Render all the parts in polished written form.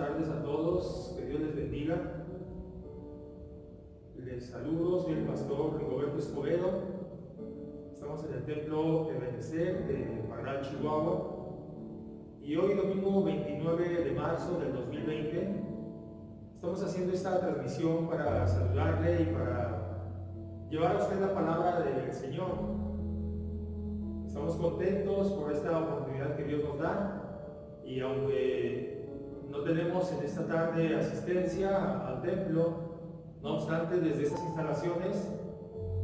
tardes a todos, que Dios les bendiga. Les saludo, soy el pastor Rigoberto Escobedo. Estamos en el templo de Benecer de Parral, Chihuahua. Y hoy, domingo 29 de marzo del 2020, estamos haciendo esta transmisión para saludarle y para llevar a usted la palabra del Señor. Estamos contentos por esta oportunidad que Dios nos da, y aunque no tenemos en esta tarde asistencia al templo, no obstante, desde estas instalaciones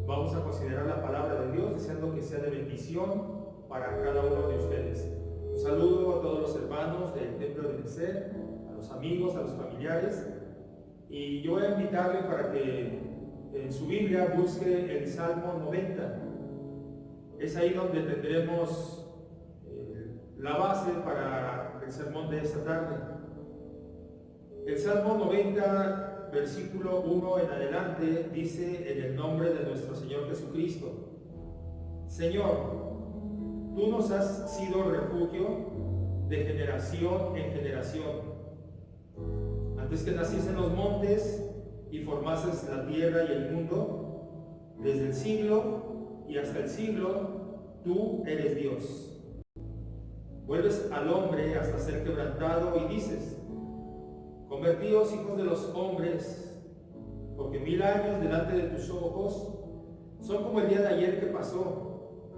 vamos a considerar la palabra de Dios, deseando que sea de bendición para cada uno de ustedes. Un saludo a todos los hermanos del templo de Benecer, a los amigos, a los familiares, y yo voy a invitarle para que en su Biblia busque el Salmo 90. Es ahí donde tendremos la base para el sermón de esta tarde. El Salmo 90, versículo 1 en adelante, dice: en el nombre de nuestro Señor Jesucristo. Señor, tú nos has sido refugio de generación en generación. Antes que naciesen los montes y formases la tierra y el mundo, desde el siglo y hasta el siglo, tú eres Dios. Vuelves al hombre hasta ser quebrantado y dices: convertíos hijos de los hombres, porque 1000 años delante de tus ojos son como el día de ayer que pasó,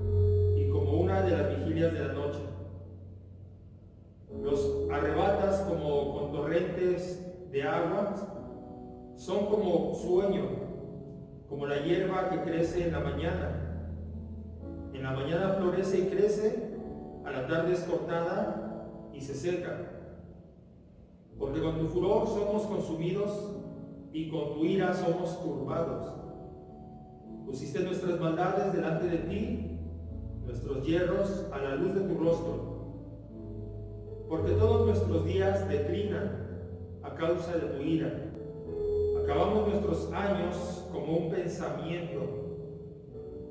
y como una de las vigilias de la noche. Los arrebatas como con torrentes de agua, son como sueño, como la hierba que crece en la mañana. En la mañana florece y crece, a la tarde es cortada y se seca. Porque con tu furor somos consumidos y con tu ira somos turbados. Pusiste nuestras maldades delante de ti, nuestros hierros a la luz de tu rostro. Porque todos nuestros días declinan a causa de tu ira. Acabamos nuestros años como un pensamiento.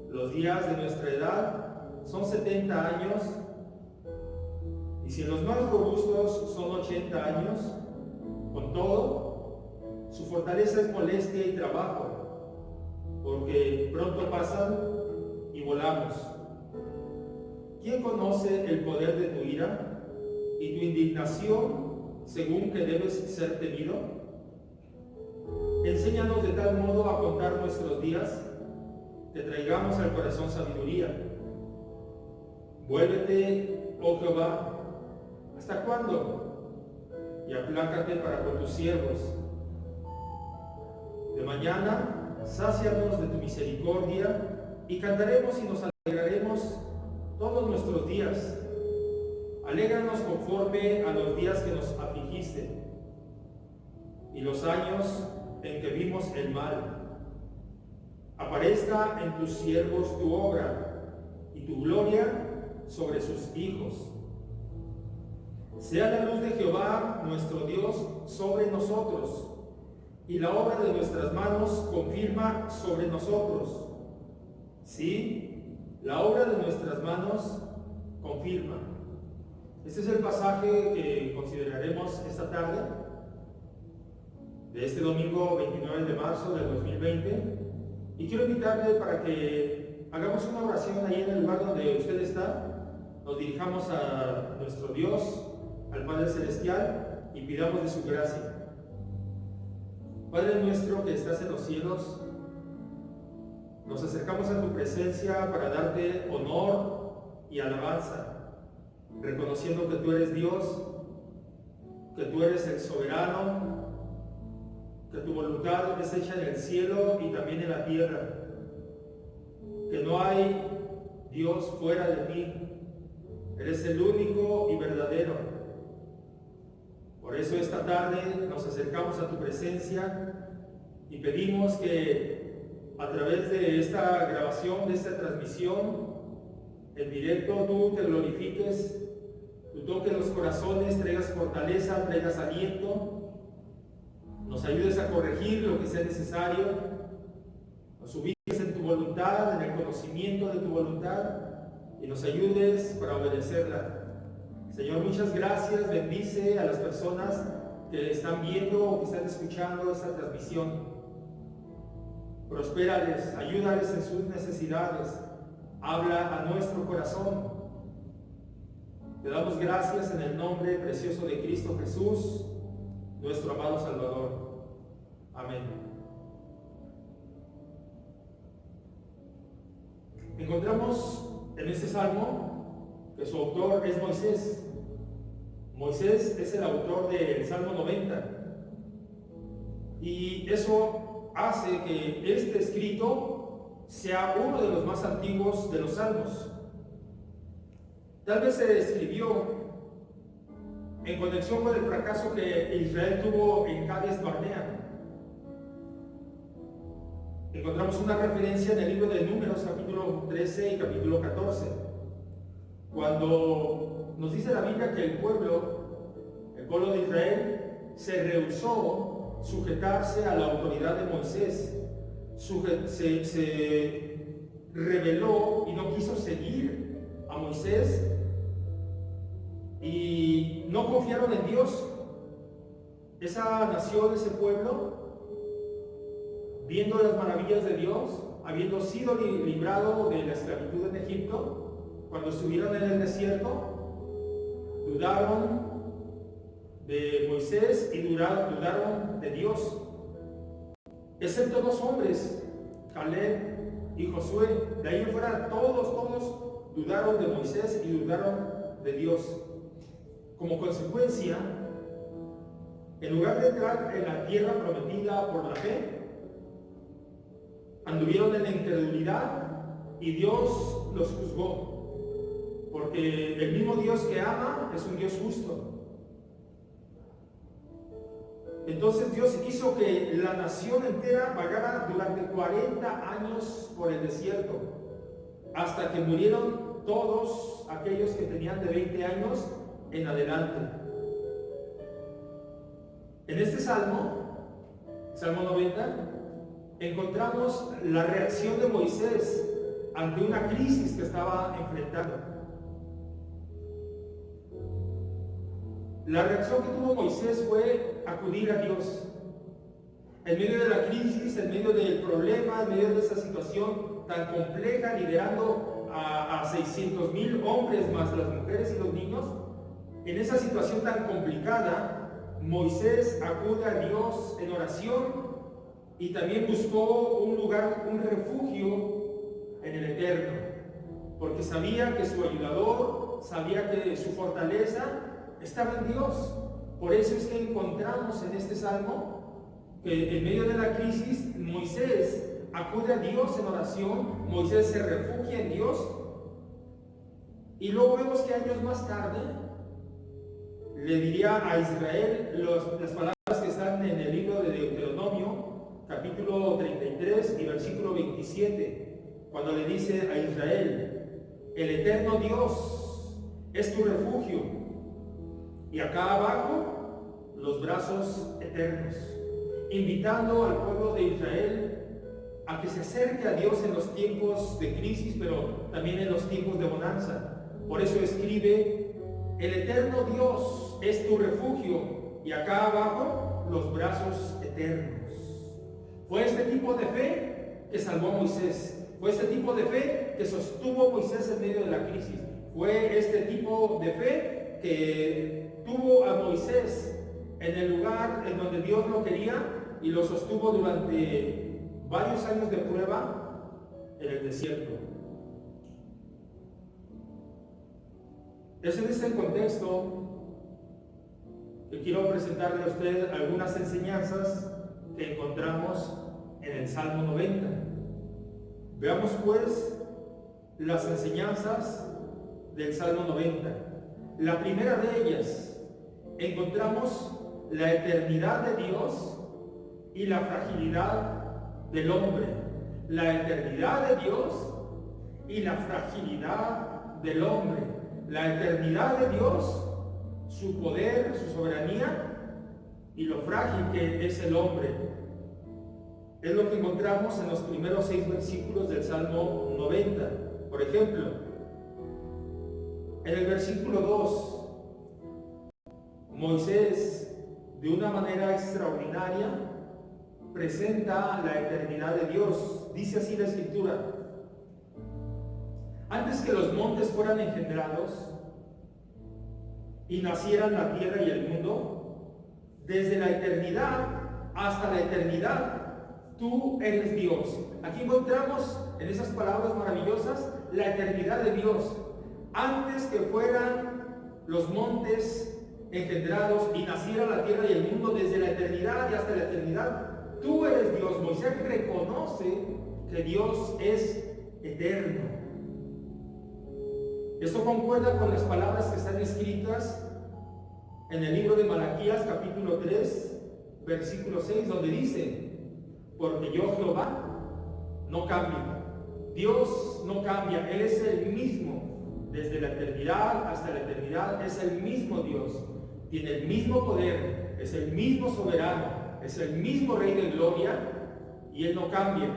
Los días de nuestra edad son 70 años, y si los más robustos son 80 años, con todo, su fortaleza es molestia y trabajo, porque pronto pasan y volamos. ¿Quién conoce el poder de tu ira y tu indignación según que debes ser temido? Enséñanos de tal modo a contar nuestros días, que traigamos al corazón sabiduría. Vuélvete, oh Jehová, ¿hasta cuándo? Y aplácate para con tus siervos. De mañana, sácianos de tu misericordia, y cantaremos y nos alegraremos todos nuestros días. Alégranos conforme a los días que nos afligiste, y los años en que vimos el mal. Aparezca en tus siervos tu obra, y tu gloria sobre sus hijos. Sea la luz de Jehová nuestro Dios sobre nosotros, y la obra de nuestras manos confirma sobre nosotros. Sí, la obra de nuestras manos confirma. Este es el pasaje que consideraremos esta tarde, de este domingo 29 de marzo del 2020. Y quiero invitarle para que hagamos una oración ahí en el lugar donde usted está. Nos dirijamos a nuestro Dios, al Padre Celestial, y pidamos de su gracia. Padre nuestro que estás en los cielos, nos acercamos a tu presencia para darte honor y alabanza, reconociendo que tú eres Dios, que tú eres el soberano, que tu voluntad es hecha en el cielo y también en la tierra, que no hay Dios fuera de ti, eres el único y verdadero. Por eso esta tarde nos acercamos a tu presencia y pedimos que a través de esta grabación, de esta transmisión en directo, tú te glorifiques, tú toques los corazones, traigas fortaleza, traigas aliento, nos ayudes a corregir lo que sea necesario, nos ubiques en tu voluntad, en el conocimiento de tu voluntad, y nos ayudes para obedecerla. Señor, muchas gracias. Bendice a las personas que están viendo o que están escuchando esta transmisión. Prospérales, ayúdales en sus necesidades, habla a nuestro corazón. Te damos gracias en el nombre precioso de Cristo Jesús, nuestro amado Salvador. Amén. Encontramos en este salmo que su autor es Moisés. Moisés es el autor del Salmo 90. Y eso hace que este escrito sea uno de los más antiguos de los salmos. Tal vez se escribió en conexión con el fracaso que Israel tuvo en Cades Barnea. Encontramos una referencia en el libro de Números, capítulo 13 y capítulo 14, cuando nos dice la Biblia que el pueblo de Israel se rehusó sujetarse a la autoridad de Moisés, se rebeló y no quiso seguir a Moisés y no confiaron en Dios. Esa nación, ese pueblo, viendo las maravillas de Dios, habiendo sido librado de la esclavitud en Egipto, cuando estuvieron en el desierto, dudaron de Moisés y dudaron de Dios, excepto dos hombres, Caleb y Josué. De ahí en fuera todos dudaron de Moisés y dudaron de Dios. Como consecuencia, en lugar de entrar en la tierra prometida por la fe, anduvieron en la incredulidad y Dios los juzgó, porque el mismo Dios que ama es un Dios justo. Entonces Dios hizo que la nación entera vagara durante 40 años por el desierto, hasta que murieron todos aquellos que tenían de 20 años en adelante. En este Salmo 90, encontramos la reacción de Moisés ante una crisis que estaba enfrentando. La reacción que tuvo Moisés fue acudir a Dios. En medio de la crisis, en medio del problema, en medio de esa situación tan compleja, liderando a 600,000 hombres más las mujeres y los niños, en esa situación tan complicada, Moisés acude a Dios en oración y también buscó un lugar, un refugio en el Eterno, porque sabía que su ayudador, sabía que su fortaleza estaba en Dios. Por eso es que encontramos en este salmo que en medio de la crisis Moisés acude a Dios en oración, Moisés se refugia en Dios, y luego vemos que años más tarde le diría a Israel las palabras que están en el libro de Deuteronomio, capítulo 33 y versículo 27, cuando le dice a Israel: el eterno Dios es tu refugio, y acá abajo los brazos eternos, invitando al pueblo de Israel a que se acerque a Dios en los tiempos de crisis, pero también en los tiempos de bonanza. Por eso escribe: el eterno Dios es tu refugio, y acá abajo los brazos eternos. Fue este tipo de fe que salvó a Moisés. Fue este tipo de fe que sostuvo a Moisés en medio de la crisis. Fue este tipo de fe que tuvo a Moisés en el lugar en donde Dios lo quería y lo sostuvo durante varios años de prueba en el desierto. Ese es el contexto que quiero presentarle a usted algunas enseñanzas que encontramos en el Salmo 90. Veamos pues las enseñanzas del Salmo 90. La primera de ellas, encontramos la eternidad de Dios y la fragilidad del hombre. La eternidad de Dios y la fragilidad del hombre. La eternidad de Dios, su poder, su soberanía, y lo frágil que es el hombre. Es lo que encontramos en los primeros 6 versículos del Salmo 90. Por ejemplo, en el versículo 2, Moisés de una manera extraordinaria, presenta la eternidad de Dios. Dice así la Escritura: antes que los montes fueran engendrados y nacieran la tierra y el mundo, desde la eternidad hasta la eternidad, tú eres Dios. Aquí encontramos en esas palabras maravillosas la eternidad de Dios. Antes que fueran los montes engendrados y naciera la tierra y el mundo, desde la eternidad y hasta la eternidad, tú eres Dios. Moisés reconoce que Dios es eterno. Esto concuerda con las palabras que están escritas en el libro de Malaquías, capítulo 3, versículo 6, donde dice: porque yo, Jehová, no cambio. Dios no cambia, Él es el mismo, desde la eternidad hasta la eternidad, es el mismo Dios, tiene el mismo poder, es el mismo soberano, es el mismo Rey de gloria, y Él no cambia.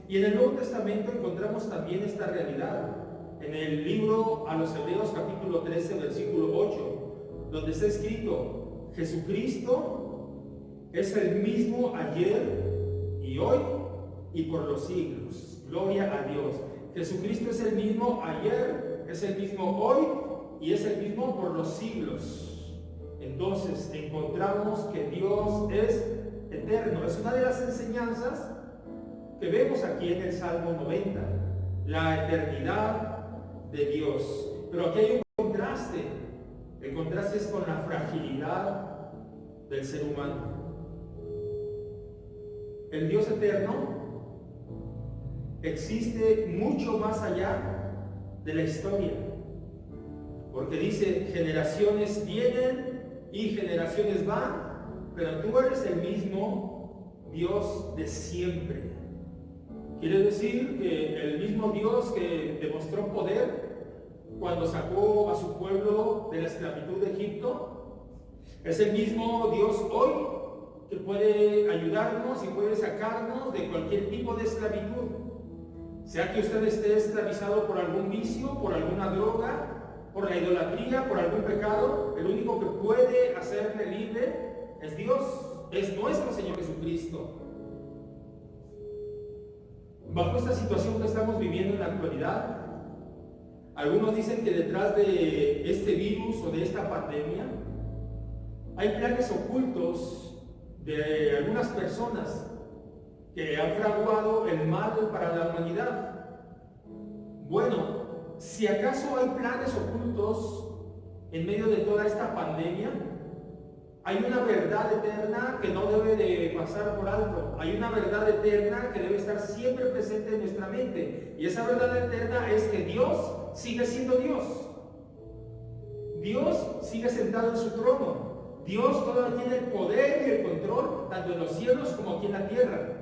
Y en el Nuevo Testamento encontramos también esta realidad, en el libro a los Hebreos, capítulo 13, versículo 8, donde está escrito: Jesucristo es el mismo ayer y hoy y por los siglos. Gloria a Dios. Jesucristo es el mismo ayer, es el mismo hoy y es el mismo por los siglos. Entonces encontramos que Dios es eterno. Es una de las enseñanzas que vemos aquí en el Salmo 90, la eternidad de Dios. Pero aquí hay un contraste. El contraste es con la fragilidad del ser humano. El Dios eterno existe mucho más allá de la historia, porque dice: generaciones vienen y generaciones van, pero tú eres el mismo Dios de siempre. Quiere decir que el mismo Dios que demostró poder cuando sacó a su pueblo de la esclavitud de Egipto, es el mismo Dios hoy que puede ayudarnos y puede sacarnos de cualquier tipo de esclavitud. Sea que usted esté esclavizado por algún vicio, por alguna droga, por la idolatría, por algún pecado, el único que puede hacerle libre es Dios, es nuestro Señor Jesucristo. Bajo esta situación que estamos viviendo en la actualidad, algunos dicen que detrás de este virus o de esta pandemia hay planes ocultos de algunas personas que han fraguado el mal para la humanidad. Bueno, si acaso hay planes ocultos en medio de toda esta pandemia, hay una verdad eterna que no debe de pasar por alto. Hay una verdad eterna que debe estar siempre presente en nuestra mente. Y esa verdad eterna es que Dios sigue siendo Dios. Dios sigue sentado en su trono. Dios todavía tiene el poder y el control, tanto en los cielos como aquí en la tierra.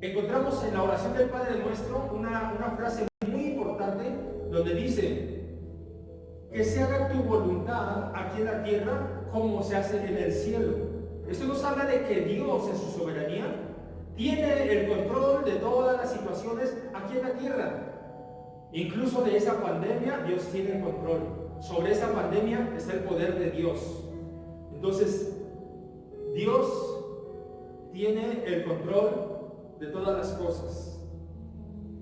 Encontramos en la oración del Padre Nuestro una frase muy importante donde dice: que se haga tu voluntad aquí en la tierra como se hace en el cielo. Esto nos habla de que Dios en su soberanía tiene el control de todas las situaciones aquí en la tierra. Incluso de esa pandemia, Dios tiene el control. Sobre esa pandemia está el poder de Dios. Entonces, Dios tiene el control de todas las cosas.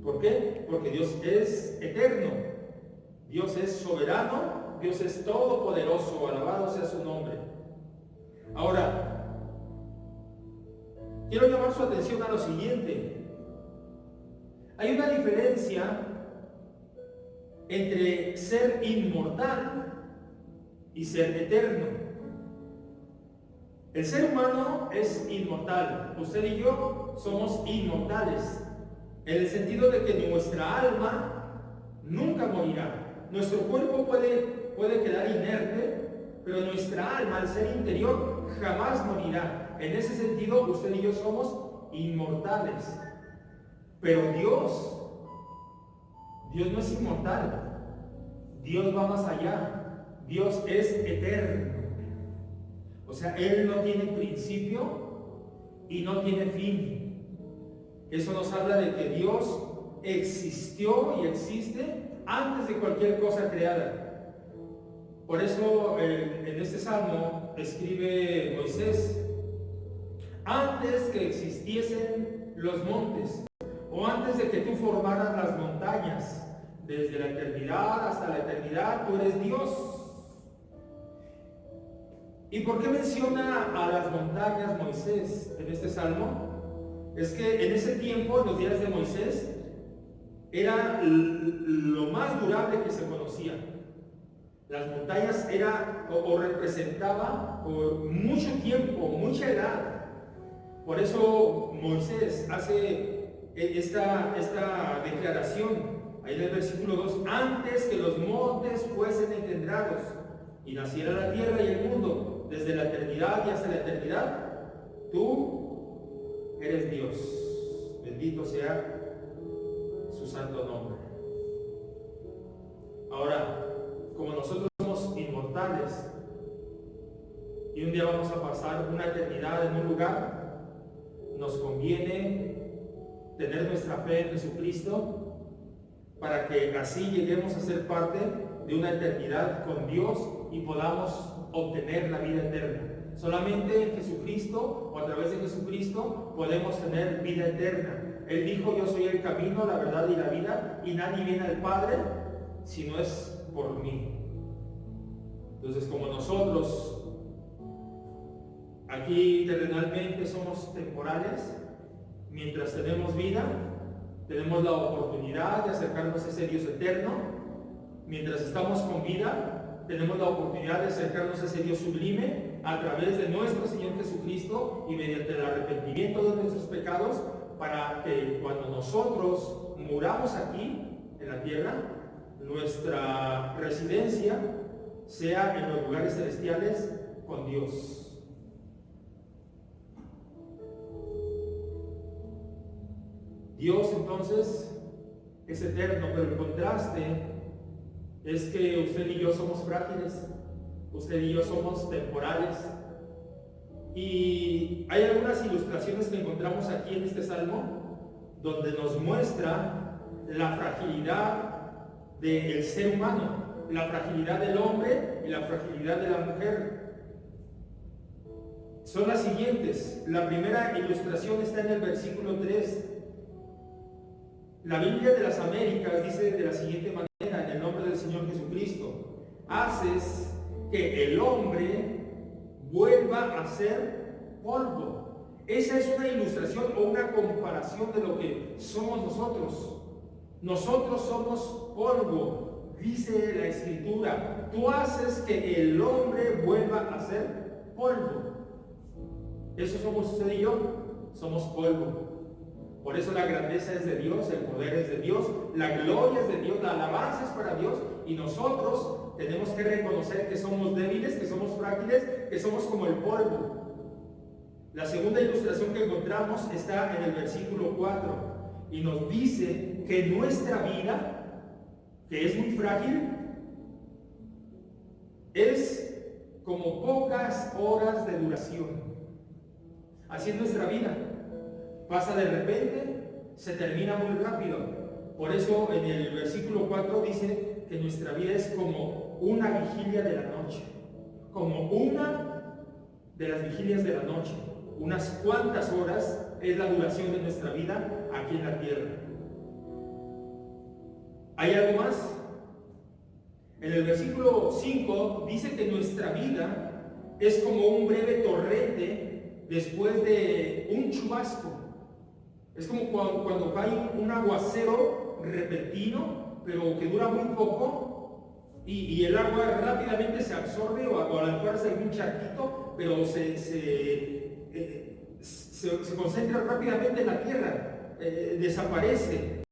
¿Por qué? Porque Dios es eterno, Dios es soberano, Dios es todopoderoso, alabado sea su nombre. Ahora, quiero llamar su atención a lo siguiente. Hay una diferencia entre ser inmortal y ser eterno. El ser humano es inmortal. Usted y yo somos inmortales, en el sentido de que nuestra alma nunca morirá. Nuestro cuerpo puede quedar inerte, pero nuestra alma, al ser interior, jamás morirá. En ese sentido, usted y yo somos inmortales. Pero Dios no es inmortal. Dios va más allá. Dios es eterno. O sea, Él no tiene principio y no tiene fin. Eso nos habla de que Dios existió y existe antes de cualquier cosa creada. Por eso en este salmo escribe Moisés: antes que existiesen los montes, o antes de que tú formaras las montañas, desde la eternidad hasta la eternidad, tú eres Dios. ¿Y por qué menciona a las montañas Moisés en este salmo? Es que en ese tiempo, en los días de Moisés, era lo más durable que se conocía. Las montañas era o representaba por mucho tiempo, mucha edad. Por eso Moisés hace esta declaración ahí en el versículo 2: antes que los montes fuesen engendrados y naciera la tierra y el mundo, desde la eternidad y hasta la eternidad, tú eres Dios. Bendito sea su santo nombre. Ahora, como nosotros somos inmortales y un día vamos a pasar una eternidad en un lugar, nos conviene tener nuestra fe en Jesucristo para que así lleguemos a ser parte de una eternidad con Dios y podamos obtener la vida eterna. Solamente en Jesucristo o a través de Jesucristo podemos tener vida eterna. Él dijo: yo soy el camino, la verdad y la vida, y nadie viene al Padre si no es por mí. Entonces, como nosotros aquí terrenalmente somos temporales, mientras tenemos vida, tenemos la oportunidad de acercarnos a ese Dios eterno. Mientras estamos con vida, tenemos la oportunidad de acercarnos a ese Dios sublime a través de nuestro Señor Jesucristo y mediante el arrepentimiento de nuestros pecados, para que cuando nosotros muramos aquí en la tierra, nuestra residencia sea en los lugares celestiales con Dios. Dios entonces es eterno, pero el contraste es que usted y yo somos frágiles, usted y yo somos temporales. Y hay algunas ilustraciones que encontramos aquí en este salmo donde nos muestra la fragilidad del ser humano, la fragilidad del hombre y la fragilidad de la mujer. Son las siguientes. La primera ilustración está en el versículo 3. La Biblia de las Américas dice de la siguiente manera, en el nombre del Señor Jesucristo: haces que el hombre vuelva a ser polvo. Esa es una ilustración o una comparación de lo que somos nosotros. Nosotros somos polvo, dice la Escritura. Tú haces que el hombre vuelva a ser polvo. Eso somos usted y yo, somos polvo. Por eso la grandeza es de Dios, el poder es de Dios, la gloria es de Dios, la alabanza es para Dios, y nosotros tenemos que reconocer que somos débiles, que somos frágiles, que somos como el polvo. La segunda ilustración que encontramos está en el versículo 4 y nos dice que nuestra vida, que es muy frágil, es como pocas horas de duración. Así es nuestra vida. Pasa de repente, se termina muy rápido. Por eso en el versículo 4 dice que nuestra vida es como una vigilia de la noche. Como una de las vigilias de la noche. Unas cuantas horas es la duración de nuestra vida aquí en la tierra. ¿Hay algo más? En el versículo 5 dice que nuestra vida es como un breve torrente después de un chubasco. Es como cuando cae un aguacero repentino, pero que dura muy poco, y el agua rápidamente se absorbe, o a lo mejor hace algún charquito, pero se concentra rápidamente en la tierra, desaparece.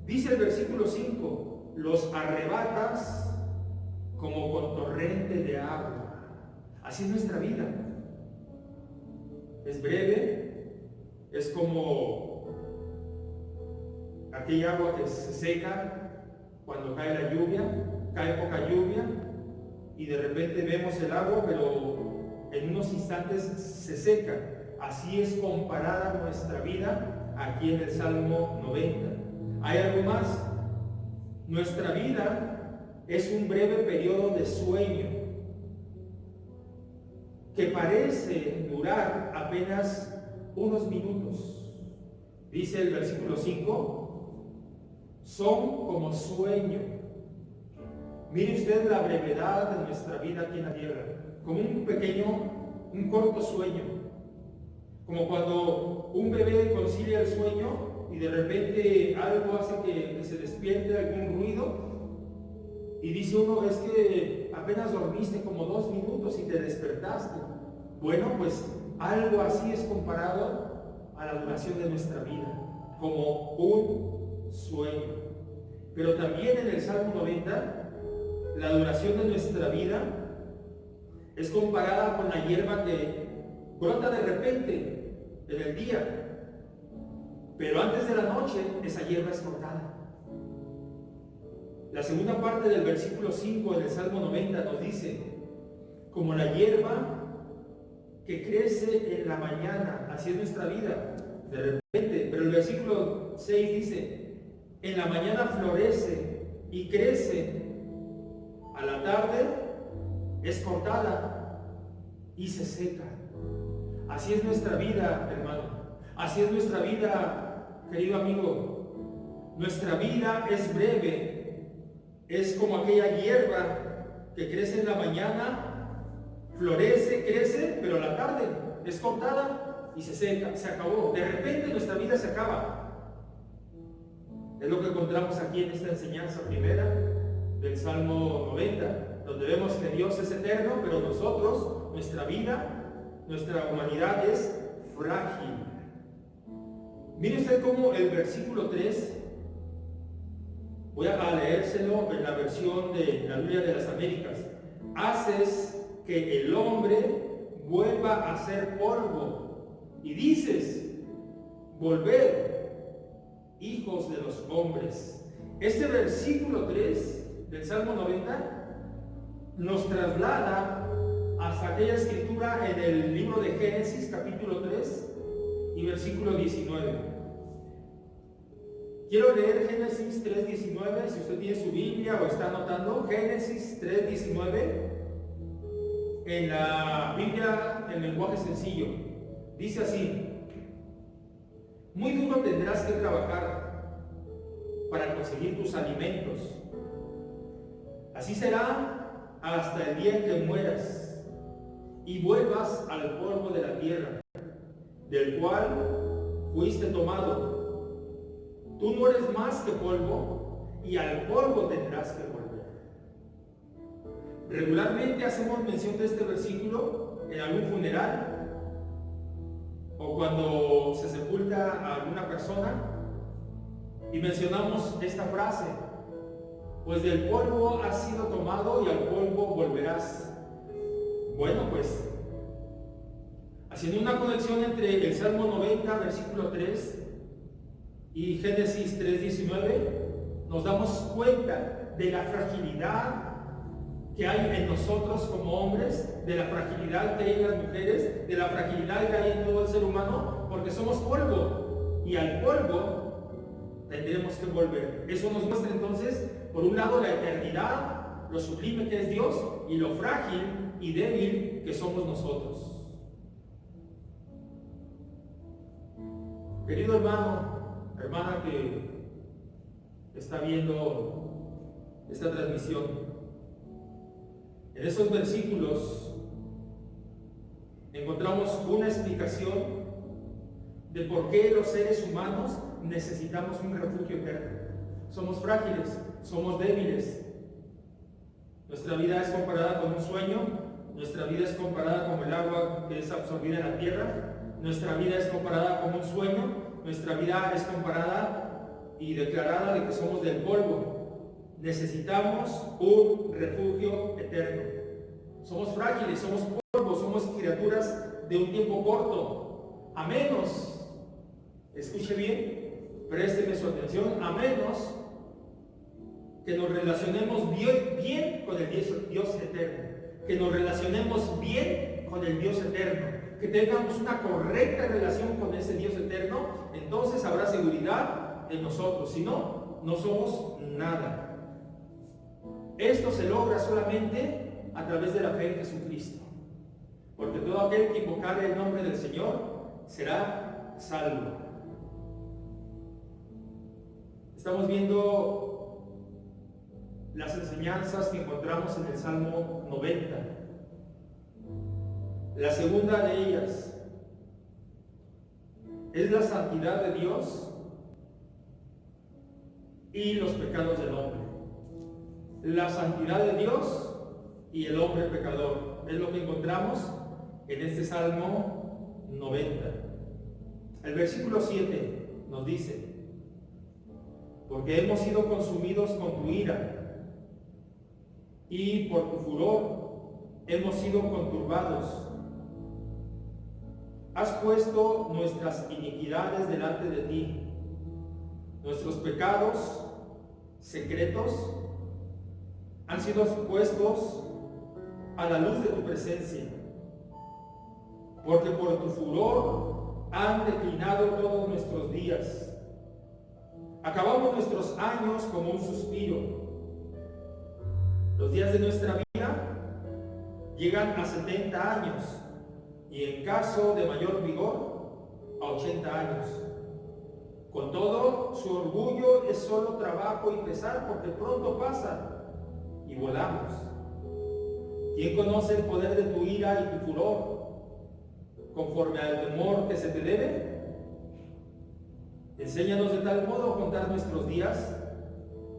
Dice el versículo 5, los arrebatas como con torrente de agua. Así es nuestra vida. Es breve, es como aquella agua que se seca cuando cae la lluvia, cae poca lluvia y de repente vemos el agua, pero en unos instantes se seca. Así es comparada nuestra vida aquí en el Salmo 90. ¿Hay algo más? Nuestra vida es un breve periodo de sueño. que parece durar apenas unos minutos. Dice el versículo 5, son como sueño. Mire usted la brevedad de nuestra vida aquí en la tierra, como un corto sueño, como cuando un bebé concilia el sueño y de repente algo hace que se despierte, algún ruido, y dice uno, es que apenas dormiste como 2 minutos y te despertaste. Bueno, pues algo así es comparado a la duración de nuestra vida, como un sueño. Pero también en el Salmo 90, la duración de nuestra vida es comparada con la hierba que brota de repente en el día, pero antes de la noche esa hierba es cortada. La segunda parte del versículo 5 del Salmo 90 nos dice, como la hierba que crece en la mañana, así es nuestra vida, de repente. Pero el versículo 6 dice, en la mañana florece y crece, a la tarde es cortada y se seca. Así es nuestra vida, hermano. Así es nuestra vida, querido amigo. Nuestra vida es breve. Es como aquella hierba que crece en la mañana, florece, crece, pero a la tarde es cortada y se seca, se acabó. De repente nuestra vida se acaba. Es lo que encontramos aquí en esta enseñanza primera del Salmo 90, donde vemos que Dios es eterno, pero nosotros, nuestra vida, nuestra humanidad es frágil. Mire usted cómo el versículo 3, voy a leérselo en la versión de la Biblia de las Américas. Haces que el hombre vuelva a ser polvo, y dices, volved, hijos de los hombres. Este versículo 3 del Salmo 90 nos traslada hasta aquella escritura en el libro de Génesis, capítulo 3 y versículo 19. Quiero leer Génesis 3:19, si usted tiene su Biblia o está anotando, Génesis 3:19, en la Biblia en lenguaje sencillo. Dice así, muy duro tendrás que trabajar para conseguir tus alimentos. Así será hasta el día en que mueras y vuelvas al polvo de la tierra, del cual fuiste tomado. Tú no eres más que polvo, y al polvo tendrás que volver. Regularmente hacemos mención de este versículo en algún funeral o cuando se sepulta a alguna persona y mencionamos esta frase, pues del polvo has sido tomado y al polvo volverás. Bueno, pues haciendo una conexión entre el Salmo 90, versículo 3 y Génesis 3:19, nos damos cuenta de la fragilidad que hay en nosotros como hombres, de la fragilidad que hay en las mujeres, de la fragilidad que hay en todo el ser humano, porque somos polvo y al polvo tendremos que volver. Eso nos muestra entonces, por un lado, la eternidad, lo sublime que es Dios, y lo frágil y débil que somos nosotros. Querido hermano, hermana que está viendo esta transmisión, en esos versículos encontramos una explicación de por qué los seres humanos necesitamos un refugio eterno. Somos frágiles, somos débiles. Nuestra vida es comparada con un sueño, nuestra vida es comparada con el agua que es absorbida en la tierra, nuestra vida es comparada con un sueño, nuestra vida es comparada y declarada de que somos del polvo. Necesitamos un refugio eterno. Somos frágiles, somos polvo, somos criaturas de un tiempo corto. A menos, escuche bien, présteme su atención, a menos que nos relacionemos bien con el Dios eterno, que nos relacionemos bien con el Dios eterno, que tengamos una correcta relación con ese Dios eterno, entonces habrá seguridad en nosotros. Si no, no somos nada. Esto se logra solamente a través de la fe en Jesucristo. porque todo aquel que invocare el nombre del Señor será salvo. Estamos viendo las enseñanzas que encontramos en el Salmo 90. La segunda de ellas es la santidad de Dios y los pecados del hombre. La santidad de Dios y el hombre pecador. Es lo que encontramos en este Salmo 90. El versículo 7 nos dice: porque hemos sido consumidos con tu ira, y por tu furor hemos sido conturbados. Has puesto nuestras iniquidades delante de ti, nuestros pecados secretos han sido puestos a la luz de tu presencia, porque por tu furor han declinado todos nuestros días. Acabamos nuestros años como un suspiro. Los días de nuestra vida llegan a 70 años y en caso de mayor vigor a 80 años. Con todo, su orgullo es solo trabajo y pesar, porque pronto pasa y volamos. ¿Quién conoce el poder de tu ira y tu furor, conforme al temor que se te debe? Enséñanos de tal modo a contar nuestros días,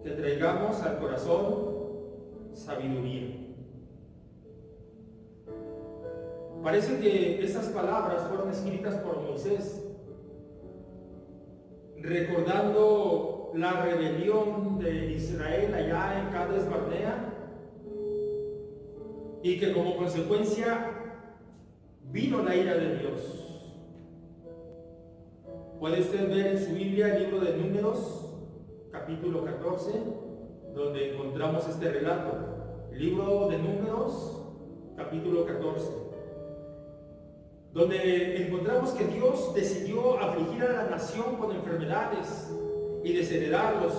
que traigamos al corazón sabiduría. Parece que estas palabras fueron escritas por Moisés, recordando la rebelión de Israel allá en Cades Barnea, y que como consecuencia vino la ira de Dios. Puede usted ver en su Biblia el libro de Números, capítulo 14, donde encontramos este relato. El libro de Números, capítulo 14. Donde encontramos que Dios decidió afligir a la nación con enfermedades y desheredarlos.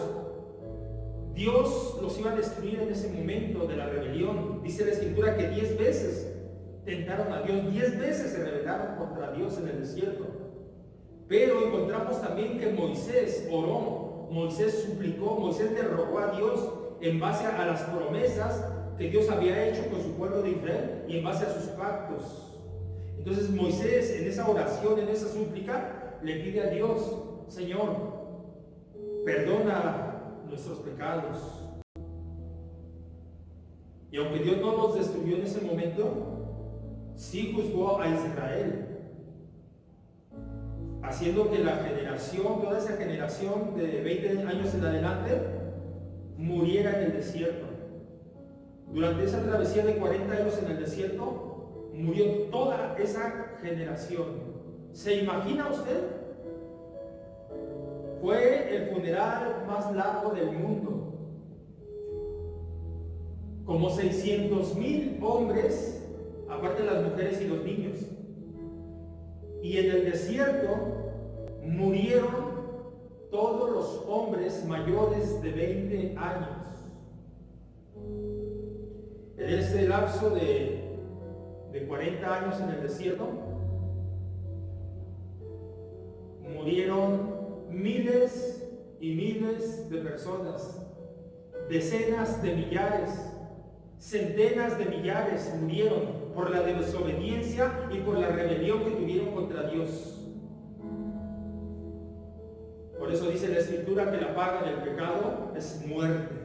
Dios los iba a destruir en ese momento de la rebelión. Dice la Escritura que 10 veces tentaron a Dios, 10 veces se rebelaron contra Dios en el desierto. Pero encontramos también que Moisés oró, Moisés suplicó, Moisés le rogó a Dios en base a las promesas que Dios había hecho con su pueblo de Israel y en base a sus pactos. Entonces Moisés, en esa oración, en esa súplica, le pide a Dios: Señor, perdona nuestros pecados. Y aunque Dios no los destruyó en ese momento, sí juzgó a Israel, haciendo que la generación, toda esa generación de 20 años en adelante, muriera en el desierto. Durante esa travesía de 40 años en el desierto, murió toda esa generación. ¿Se imagina usted? Fue el funeral más largo del mundo. Como 600,000 hombres, aparte de las mujeres y los niños. Y en el desierto murieron todos los hombres mayores de 20 años. En este lapso de 40 años en el desierto, murieron miles y miles de personas, decenas de millares, centenas de millares murieron por la desobediencia y por la rebelión que tuvieron contra Dios. Por eso dice la Escritura que la paga del pecado es muerte.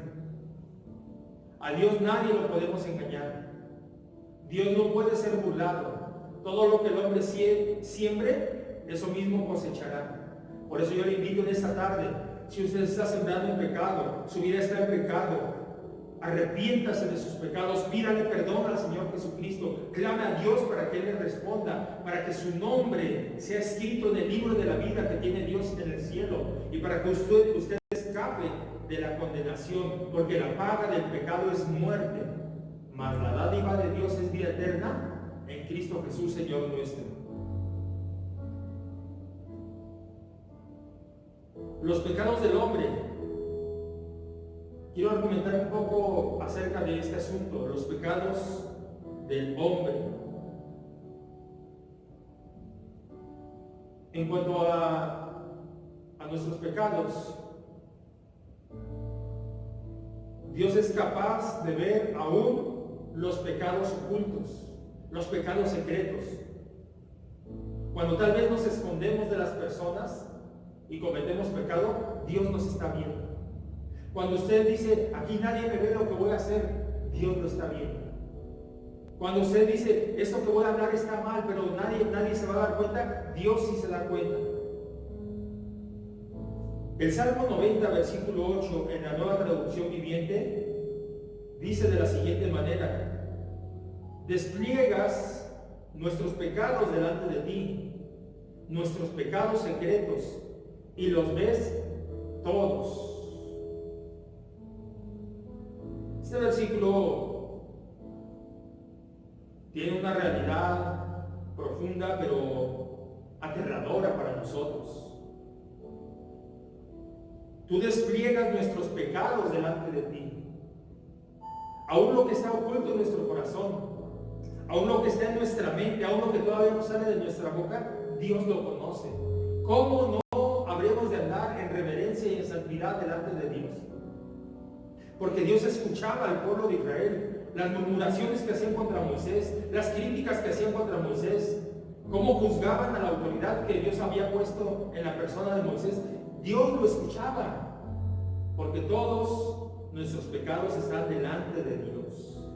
A Dios nadie lo podemos engañar. Dios no puede ser burlado. Todo lo que el hombre siembre, eso mismo cosechará. Por eso yo le invito en esta tarde: si usted está sembrando en pecado, su vida está en pecado, arrepiéntase de sus pecados, pídale perdón al Señor Jesucristo, clame a Dios para que Él le responda, para que su nombre sea escrito en el libro de la vida que tiene Dios en el cielo, y para que usted escape de la condenación, porque la paga del pecado es muerte, mas la dádiva de Dios es vida eterna en Cristo Jesús, Señor nuestro. Los pecados del hombre. Quiero argumentar un poco acerca de este asunto, los pecados del hombre. En cuanto a nuestros pecados, Dios es capaz de ver aún los pecados ocultos, los pecados secretos. Cuando tal vez nos escondemos de las personas y cometemos pecado, Dios nos está viendo. Cuando usted dice, aquí nadie me ve lo que voy a hacer, Dios lo está viendo. Cuando usted dice, esto que voy a hablar está mal, pero nadie se va a dar cuenta, Dios sí se da cuenta. El Salmo 90, versículo 8, en la Nueva Traducción Viviente, dice de la siguiente manera: despliegas nuestros pecados delante de ti, nuestros pecados secretos, y los ves todos. Este versículo tiene una realidad profunda, pero aterradora para nosotros. Tú despliegas nuestros pecados delante de ti. Aún lo que está oculto en nuestro corazón, aún lo que está en nuestra mente, aún lo que todavía no sale de nuestra boca, Dios lo conoce. ¿Cómo no habremos de andar en reverencia y en santidad delante de Dios? Porque Dios escuchaba al pueblo de Israel, las murmuraciones que hacían contra Moisés, las críticas que hacían contra Moisés, cómo juzgaban a la autoridad que Dios había puesto en la persona de Moisés. Dios lo escuchaba, porque todos nuestros pecados están delante de Dios.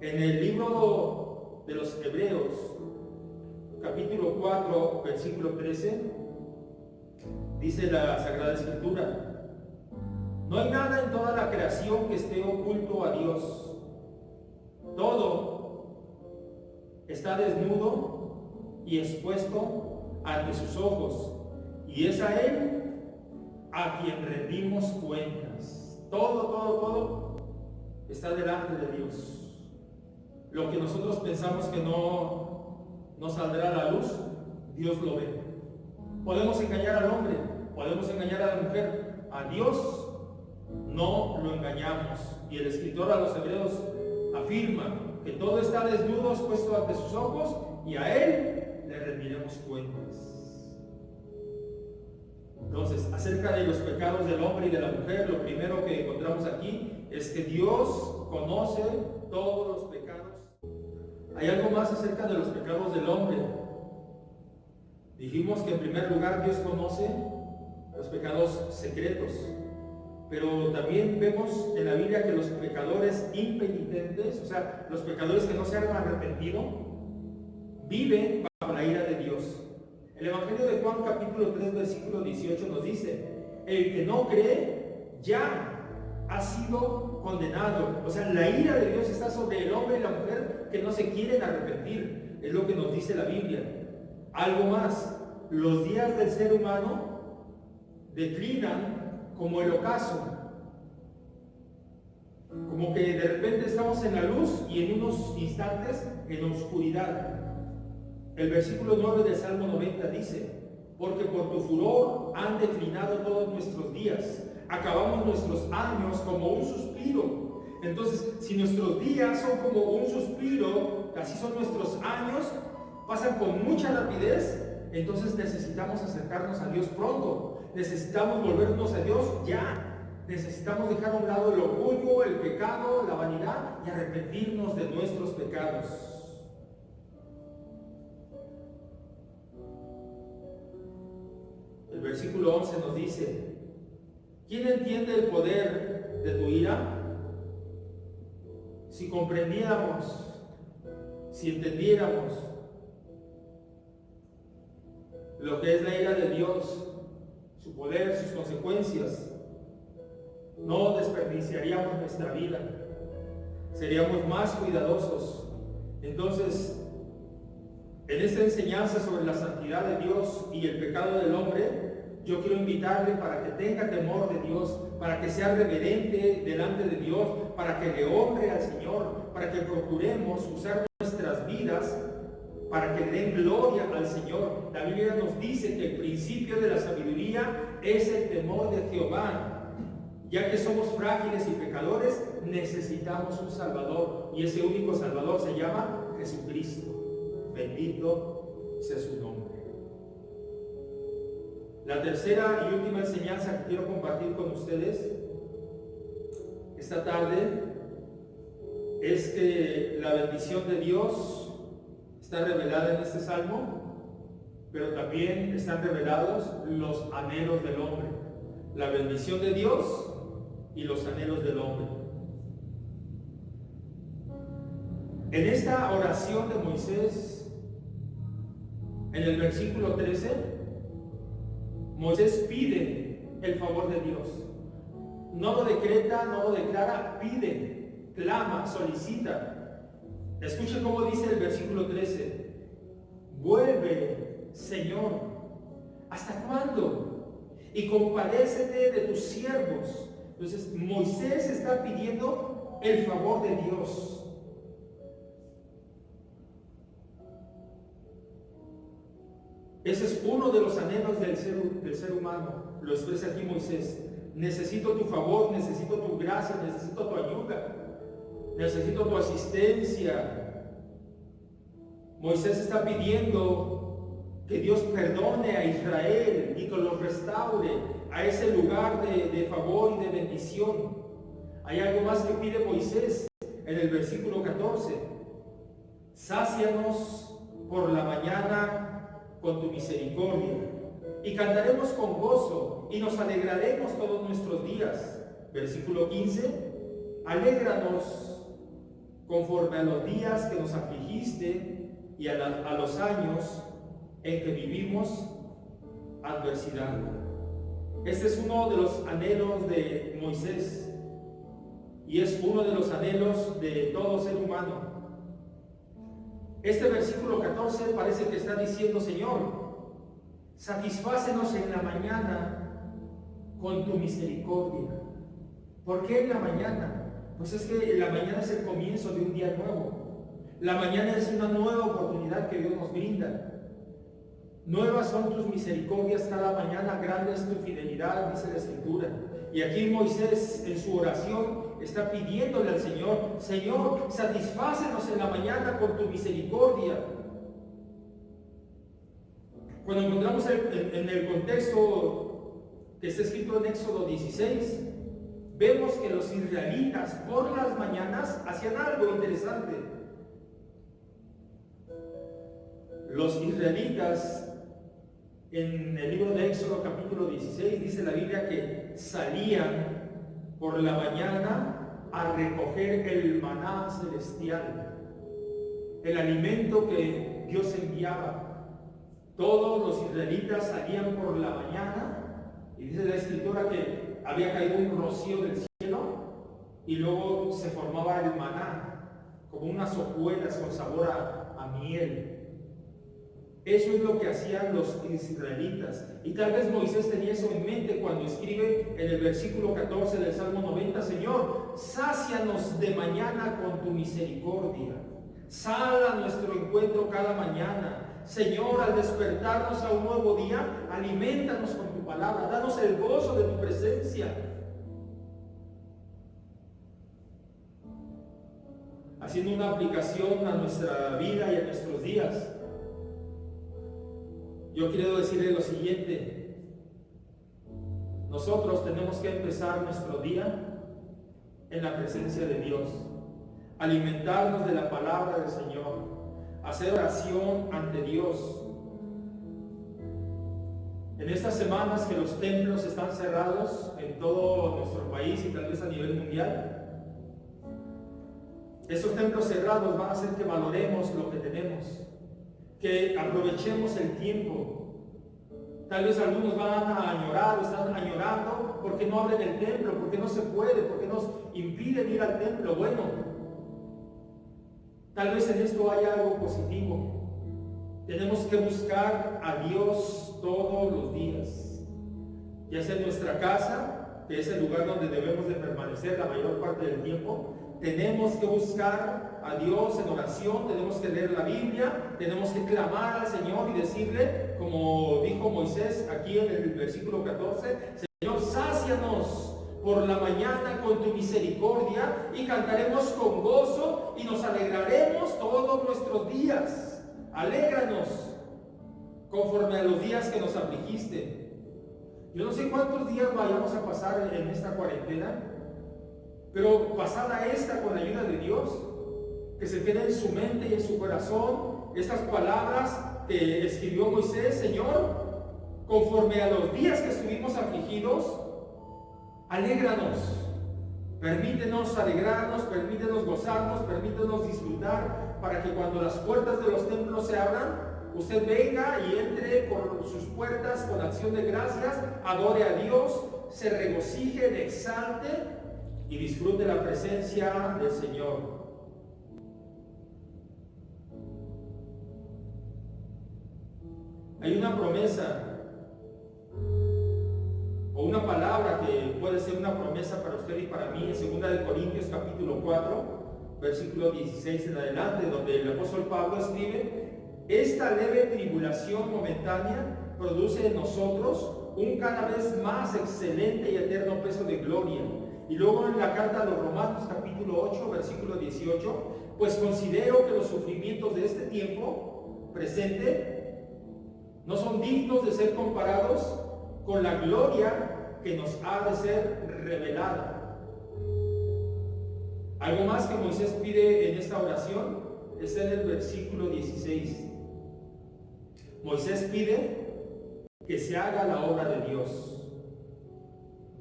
En el libro de los Hebreos, capítulo 4, versículo 13, dice la Sagrada Escritura: no hay nada en toda la creación que esté oculto a Dios. Todo está desnudo y expuesto ante sus ojos, y es a Él a quien rendimos cuentas. Todo está delante de Dios. Lo que nosotros pensamos que no saldrá a la luz, Dios lo ve. Podemos engañar al hombre, podemos engañar a la mujer. A Dios no lo engañamos. Y el escritor a los Hebreos afirma que todo está desnudo, expuesto ante sus ojos, y a Él le rendiremos cuentas. Entonces, acerca de los pecados del hombre y de la mujer, lo primero que encontramos aquí es que Dios conoce todos los pecados. Hay algo más acerca de los pecados del hombre. Dijimos que en primer lugar Dios conoce los pecados secretos, pero también vemos en la Biblia que los pecadores impenitentes, o sea, los pecadores que no se han arrepentido, viven bajo la ira de Dios. El Evangelio de Juan capítulo 3 versículo 18 nos dice: el que no cree ya ha sido condenado. O sea, la ira de Dios está sobre el hombre y la mujer que no se quieren arrepentir. Es lo que nos dice la Biblia. Algo más: los días del ser humano declinan como el ocaso. Como que de repente estamos en la luz y en unos instantes en la oscuridad. El versículo 9 del Salmo 90 dice: porque por tu furor han declinado todos nuestros días, acabamos nuestros años como un suspiro. Entonces, si nuestros días son como un suspiro, así son nuestros años, pasan con mucha rapidez. Entonces necesitamos acercarnos a Dios pronto, necesitamos volvernos a Dios ya. Necesitamos dejar a un lado el orgullo, el pecado, la vanidad y arrepentirnos de nuestros pecados. El versículo 11 nos dice: ¿quién entiende el poder de tu ira? Si comprendiéramos, si entendiéramos lo que es la ira de Dios, su poder, sus consecuencias, no desperdiciaríamos nuestra vida, seríamos más cuidadosos. Entonces, en esta enseñanza sobre la santidad de Dios y el pecado del hombre, yo quiero invitarle para que tenga temor de Dios, para que sea reverente delante de Dios, para que le honre al Señor, para que procuremos usar nuestras vidas para que le den gloria al Señor. La Biblia nos dice que el principio de la sabiduría es el temor de Jehová. Ya que somos frágiles y pecadores, necesitamos un Salvador, y ese único Salvador se llama Jesucristo. Bendito sea su nombre. La tercera y última enseñanza que quiero compartir con ustedes esta tarde es que la bendición de Dios está revelada en este salmo, pero también están revelados los anhelos del hombre. La bendición de Dios y los anhelos del hombre. En esta oración de Moisés, en el versículo 13, Moisés pide el favor de Dios. No lo decreta, no lo declara, pide, clama, solicita. Escuchen cómo dice el versículo 13. Vuelve, Señor, ¿hasta cuándo? Y compadécete de tus siervos. Entonces Moisés está pidiendo el favor de Dios. Ese es uno de los anhelos del ser humano. Lo expresa aquí Moisés. Necesito tu favor, necesito tu gracia, necesito tu ayuda, necesito tu asistencia. Moisés está pidiendo que Dios perdone a Israel y que los restaure a ese lugar de favor y de bendición. Hay algo más que pide Moisés en el versículo 14. Sácianos por la mañana con tu misericordia, y cantaremos con gozo, y nos alegraremos todos nuestros días. Versículo 15, alégranos conforme a los días que nos afligiste, y a los años en que vivimos adversidad. Este es uno de los anhelos de Moisés, y es uno de los anhelos de todo ser humano. Este versículo 14 parece que está diciendo: Señor, satisfácenos en la mañana con tu misericordia. ¿Por qué en la mañana? Pues es que la mañana es el comienzo de un día nuevo. La mañana es una nueva oportunidad que Dios nos brinda. Nuevas son tus misericordias cada mañana, grande es tu fidelidad, dice la Escritura. Y aquí Moisés en su oración está pidiéndole al Señor: Señor, satisfácenos en la mañana con tu misericordia. Cuando encontramos en el contexto que está escrito en Éxodo 16, vemos que los israelitas por las mañanas hacían algo interesante. Los israelitas, en el libro de Éxodo capítulo 16, dice la Biblia que salían por la mañana a recoger el maná celestial, el alimento que Dios enviaba. Todos los israelitas salían por la mañana, y dice la Escritura que había caído un rocío del cielo y luego se formaba el maná, como unas hojuelas con sabor a miel. Eso es lo que hacían los israelitas. Y tal vez Moisés tenía eso en mente cuando escribe en el versículo 14 del Salmo 90: Señor, sácianos de mañana con tu misericordia. Sal a nuestro encuentro cada mañana. Señor, al despertarnos a un nuevo día, aliméntanos con tu palabra. Danos el gozo de tu presencia. Haciendo una aplicación a nuestra vida y a nuestros días, yo quiero decirle lo siguiente: nosotros tenemos que empezar nuestro día en la presencia de Dios, alimentarnos de la palabra del Señor, hacer oración ante Dios. En estas semanas que los templos están cerrados en todo nuestro país y tal vez a nivel mundial, esos templos cerrados van a hacer que valoremos lo que tenemos, que aprovechemos el tiempo. Tal vez algunos van a añorar o están añorando porque no abren el templo, porque no se puede, porque nos impiden ir al templo. Bueno, tal vez en esto haya algo positivo. Tenemos que buscar a Dios todos los días, ya sea en nuestra casa, que es el lugar donde debemos de permanecer la mayor parte del tiempo. Tenemos que buscar a Dios en oración, tenemos que leer la Biblia, tenemos que clamar al Señor y decirle, como dijo Moisés aquí en el versículo 14, Señor, sácianos por la mañana con tu misericordia, y cantaremos con gozo y nos alegraremos todos nuestros días. Alégranos conforme a los días que nos afligiste. Yo no sé cuántos días vayamos a pasar en esta cuarentena, pero pasada esta, con la ayuda de Dios, que se quede en su mente y en su corazón estas palabras que escribió Moisés: Señor, conforme a los días que estuvimos afligidos, alégranos, permítenos alegrarnos, permítenos gozarnos, permítenos disfrutar, para que cuando las puertas de los templos se abran, usted venga y entre por sus puertas con acción de gracias, adore a Dios, se regocije, le exalte y disfrute la presencia del Señor. Hay una promesa o una palabra que puede ser una promesa para usted y para mí en 2 Corintios capítulo 4, versículo 16 en adelante, donde el apóstol Pablo escribe: esta leve tribulación momentánea produce en nosotros un cada vez más excelente y eterno peso de gloria. Y luego en la carta a los Romanos capítulo 8, versículo 18, pues considero que los sufrimientos de este tiempo presente no son dignos de ser comparados con la gloria que nos ha de ser revelada. Algo más que Moisés pide en esta oración está en el versículo 16. Moisés pide que se haga la obra de Dios.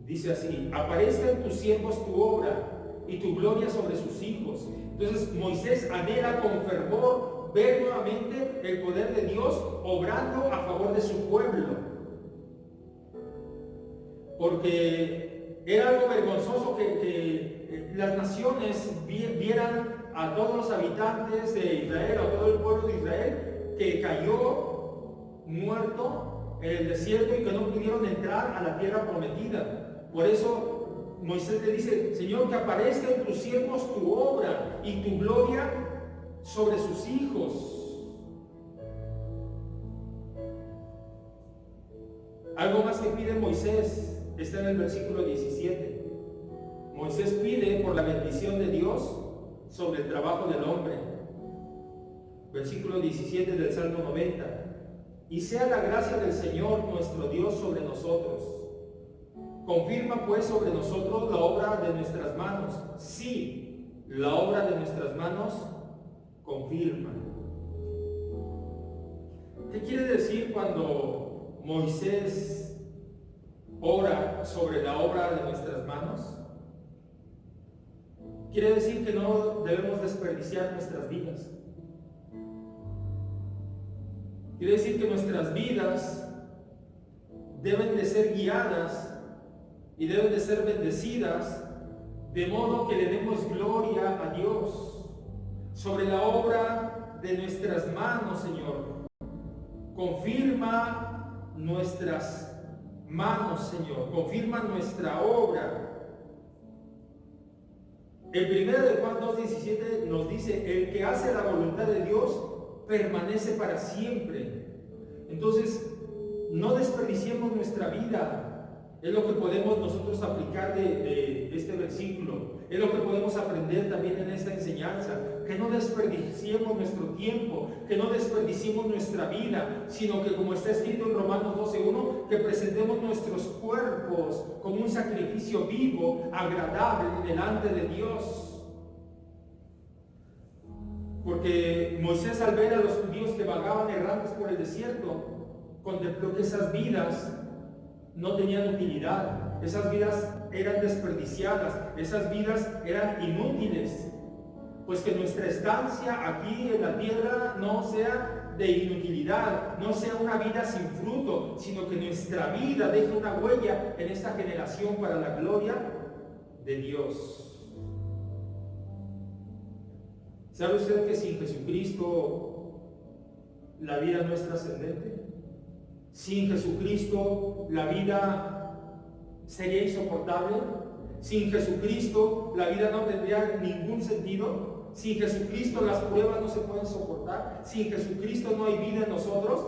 Dice así: aparezca en tus siervos tu obra y tu gloria sobre sus hijos. Entonces Moisés anhela con fervor ver nuevamente el poder de Dios obrando a favor de su pueblo, porque era algo vergonzoso que las naciones vieran a todos los habitantes de Israel, a todo el pueblo de Israel, que cayó muerto en el desierto y que no pudieron entrar a la tierra prometida. Por eso Moisés le dice: Señor, que aparezca en tus siervos tu obra y tu gloria sobre sus hijos. Algo más que pide Moisés está en el versículo 17. Moisés pide por la bendición de Dios sobre el trabajo del hombre. Versículo 17 del Salmo 90. Y sea la gracia del Señor nuestro Dios sobre nosotros. Confirma pues sobre nosotros la obra de nuestras manos. Sí, la obra de nuestras manos confirma. ¿Qué quiere decir cuando Moisés ora sobre la obra de nuestras manos? Quiere decir que no debemos desperdiciar nuestras vidas. Quiere decir que nuestras vidas deben de ser guiadas y deben de ser bendecidas, de modo que le demos gloria a Dios sobre la obra de nuestras manos, Señor. Confirma nuestras manos, Señor. Confirma nuestra obra. El 1 de Juan 2:17 nos dice: el que hace la voluntad de Dios permanece para siempre. Entonces, no desperdiciemos nuestra vida. Es lo que podemos nosotros aplicar de este versículo. Es lo que podemos aprender también en esta enseñanza. Que no desperdiciemos nuestro tiempo, que no desperdiciemos nuestra vida, sino que, como está escrito en Romanos 12:1, que presentemos nuestros cuerpos como un sacrificio vivo, agradable delante de Dios. Porque Moisés, al ver a los judíos que vagaban errantes por el desierto, contempló que esas vidas no tenían utilidad, esas vidas eran desperdiciadas, esas vidas eran inútiles. Pues que nuestra estancia aquí en la tierra no sea de inutilidad, no sea una vida sin fruto, sino que nuestra vida deje una huella en esta generación para la gloria de Dios. ¿Sabe usted que sin Jesucristo la vida no es trascendente? Sin Jesucristo la vida sería insoportable. Sin Jesucristo la vida no tendría ningún sentido. Sin Jesucristo las pruebas no se pueden soportar. Sin Jesucristo no hay vida en nosotros.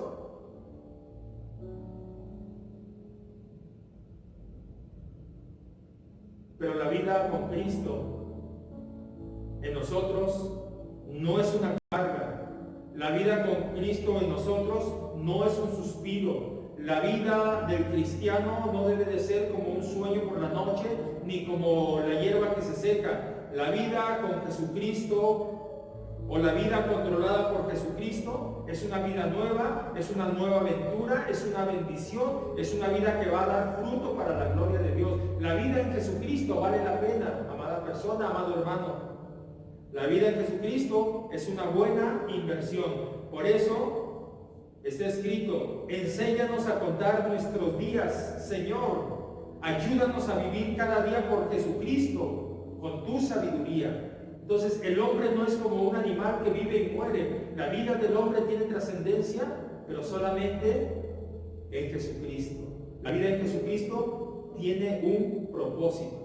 Pero la vida con Cristo en nosotros no es una carga. La vida con Cristo en nosotros no es un suspiro. La vida del cristiano no debe de ser como un sueño por la noche, ni como la hierba que se seca. La vida con Jesucristo, o la vida controlada por Jesucristo, es una vida nueva, es una nueva aventura, es una bendición, es una vida que va a dar fruto para la gloria de Dios. La vida en Jesucristo vale la pena, amada persona, amado hermano. La vida en Jesucristo es una buena inversión. Por eso está escrito: enséñanos a contar nuestros días, Señor. Ayúdanos a vivir cada día por Jesucristo, con tu sabiduría. Entonces el hombre no es como un animal que vive y muere. La vida del hombre tiene trascendencia, pero solamente en Jesucristo. La vida en Jesucristo tiene un propósito.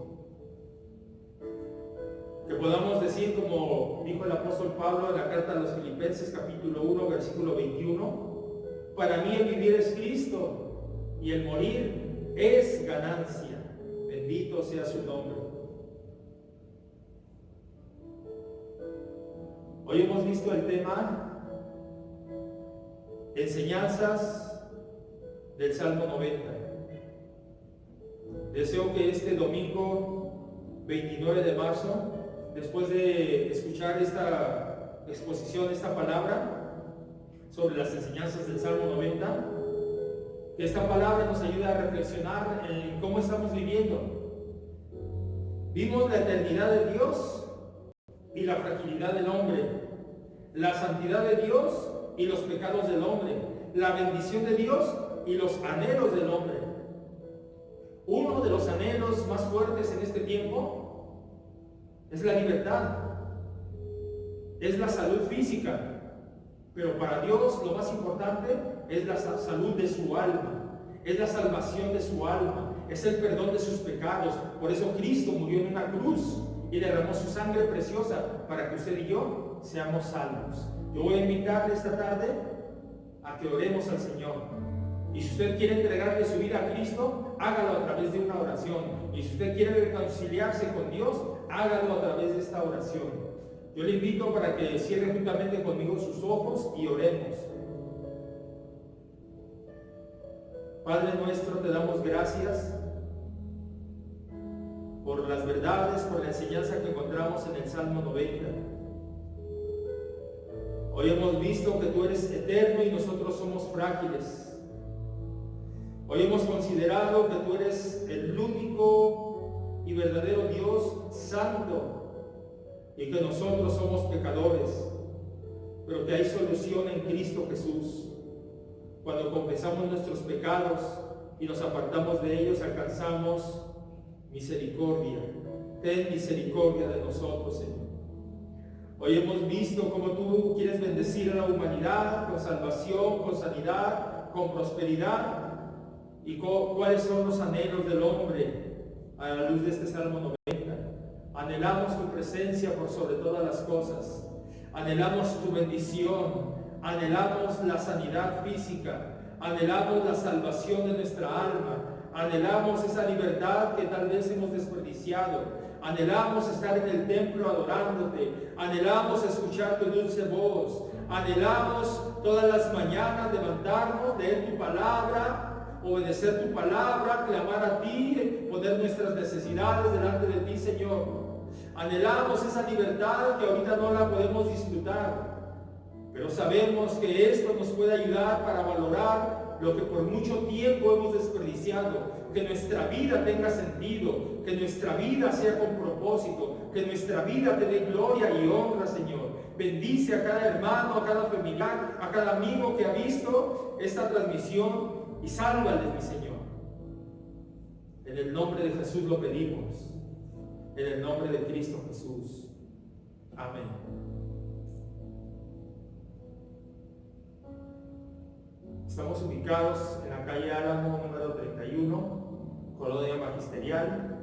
Que podamos decir, como dijo el apóstol Pablo en la carta a los Filipenses, capítulo 1, versículo 21, para mí el vivir es Cristo y el morir es ganancia. Bendito sea su nombre. Hoy hemos visto el tema enseñanzas del Salmo 90. Deseo que este domingo 29 de marzo, después de escuchar esta exposición, esta palabra sobre las enseñanzas del Salmo 90, que esta palabra nos ayude a reflexionar en cómo estamos viviendo. Vimos la eternidad de Dios y la fragilidad del hombre, la santidad de Dios y los pecados del hombre, la bendición de Dios y los anhelos del hombre. Uno de los anhelos más fuertes en este tiempo es la libertad, es la salud física, pero para Dios lo más importante es la salud de su alma, es la salvación de su alma, es el perdón de sus pecados. Por eso Cristo murió en una cruz y derramó su sangre preciosa para que usted y yo seamos salvos. Yo voy a invitarle esta tarde a que oremos al Señor. Y si usted quiere entregarle su vida a Cristo, hágalo a través de una oración. Y si usted quiere reconciliarse con Dios, hágalo a través de esta oración. Yo le invito para que cierre juntamente conmigo sus ojos y oremos. Padre nuestro, te damos gracias por las verdades, por la enseñanza que encontramos en el Salmo 90. Hoy hemos visto que tú eres eterno y nosotros somos frágiles. Hoy hemos considerado que tú eres el único y verdadero Dios santo y que nosotros somos pecadores, pero que hay solución en Cristo Jesús. Cuando confesamos nuestros pecados y nos apartamos de ellos, alcanzamos misericordia. Ten misericordia de nosotros, Señor. Hoy hemos visto cómo tú quieres bendecir a la humanidad con salvación, con sanidad, con prosperidad, y cuáles son los anhelos del hombre a la luz de este Salmo 90. Anhelamos tu presencia por sobre todas las cosas, anhelamos tu bendición, anhelamos la sanidad física, anhelamos la salvación de nuestra alma, anhelamos esa libertad que tal vez hemos desperdiciado, anhelamos estar en el templo adorándote, anhelamos escuchar tu dulce voz, anhelamos todas las mañanas levantarnos, leer tu palabra, obedecer tu palabra, clamar a ti, poner nuestras necesidades delante de ti, Señor. Anhelamos esa libertad que ahorita no la podemos disfrutar, pero sabemos que esto nos puede ayudar para valorar lo que por mucho tiempo hemos desperdiciado, que nuestra vida tenga sentido, que nuestra vida sea con propósito, que nuestra vida te dé gloria y honra, Señor. Bendice a cada hermano, a cada familiar, a cada amigo que ha visto esta transmisión y sálvales, mi Señor. En el nombre de Jesús lo pedimos, en el nombre de Cristo Jesús. Amén. Estamos ubicados en la calle Álamo número 31, Colonia Magisterial,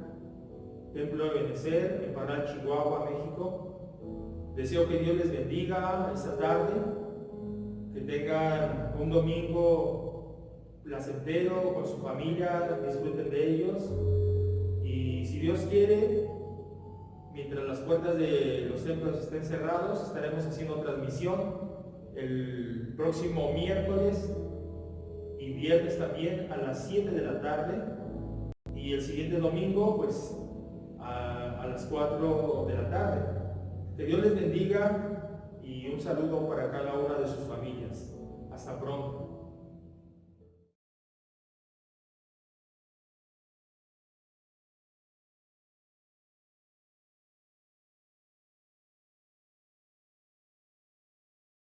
Templo de Benecer, en Parral, Chihuahua, México. Deseo que Dios les bendiga esta tarde, que tengan un domingo placentero con su familia, disfruten de ellos. Y si Dios quiere, mientras las puertas de los templos estén cerrados, estaremos haciendo transmisión el próximo miércoles y viernes también a las 7 de la tarde, y el siguiente domingo pues a las 4 de la tarde. Que Dios les bendiga y un saludo para cada una de sus familias. Hasta pronto.